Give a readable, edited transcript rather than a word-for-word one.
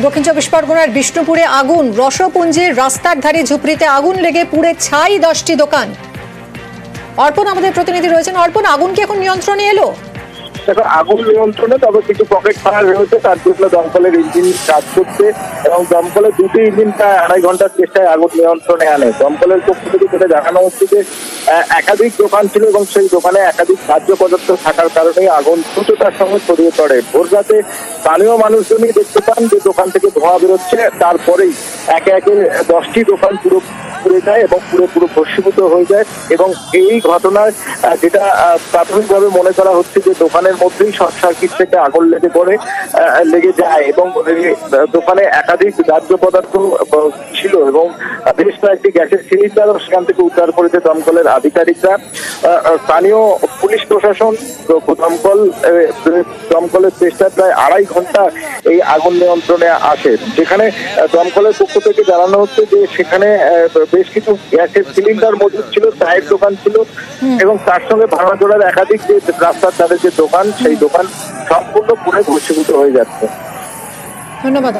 দক্ষিণ চব্বিশ পরগনার বিষ্ণুপুরে আগুন, রসপুঞ্জির রাস্তার ধারে ঝুপড়িতে আগুন লেগে পুড়ে ছাই 10টি দোকান। অর্পণ আমাদের প্রতিনিধি রয়েছেন। অর্পণ, আগুন কি এখন নিয়ন্ত্রণে এলো? দেখো, আগুন নিয়ন্ত্রণে, তবে কিছু পকেট ফায়ার রয়েছে। তার জন্য দমকলের ইঞ্জিন কাজ করছে এবং দমকলের দুটি ইঞ্জিন প্রায় 2.5 ঘন্টার চেষ্টায় আগুন নিয়ন্ত্রণে আনে। দমকলের পক্ষ থেকে যেটা জানানো হচ্ছে যে একাধিক দোকান ছিল এবং সেই দোকানে একাধিক খাদ্য পদার্থ থাকার কারণে আগুন দ্রুততার সঙ্গে ছড়িয়ে পড়ে। ভোর রাতে স্থানীয় মানুষজনই দেখতে পান যে দোকান থেকে ধোঁয়া বেরোচ্ছে। তারপরেই একে একে 10টি দোকান পুরো পুড়ে যায় এবং পুরো ভস্মীভূত হয়ে যায়। এবং এই ঘটনায় যেটা প্রাথমিকভাবে মনে করা হচ্ছে যে দোকানের মধ্যেই শর্ট সার্কিট থেকে আগুন লেগে যায় এবং দোকানে একাধিক দাহ্য পদার্থ ছিল এবং বেশ কয়েকটি গ্যাসের সিলিন্ডারও সেখান থেকে উদ্ধার করেছে দমকলের আধিকারিকরা। স্থানীয় পুলিশ প্রশাসন, দমকলের চেষ্টায় প্রায় 2.5 ঘন্টা এই আগুন নিয়ন্ত্রণে আসে। যেখানে দমকলের পক্ষ থেকে জানানো হচ্ছে যে সেখানে বেশ কিছু গ্যাসের সিলিন্ডার মজুদ ছিল, চায়ের দোকান ছিল এবং তার সঙ্গে ভাঙাচোরার একাধিক যে রাস্তার ধারে যে দোকান, সেই দোকান সম্পূর্ণ পুরো ভস্মীভূত হয়ে যাচ্ছে। ধন্যবাদ।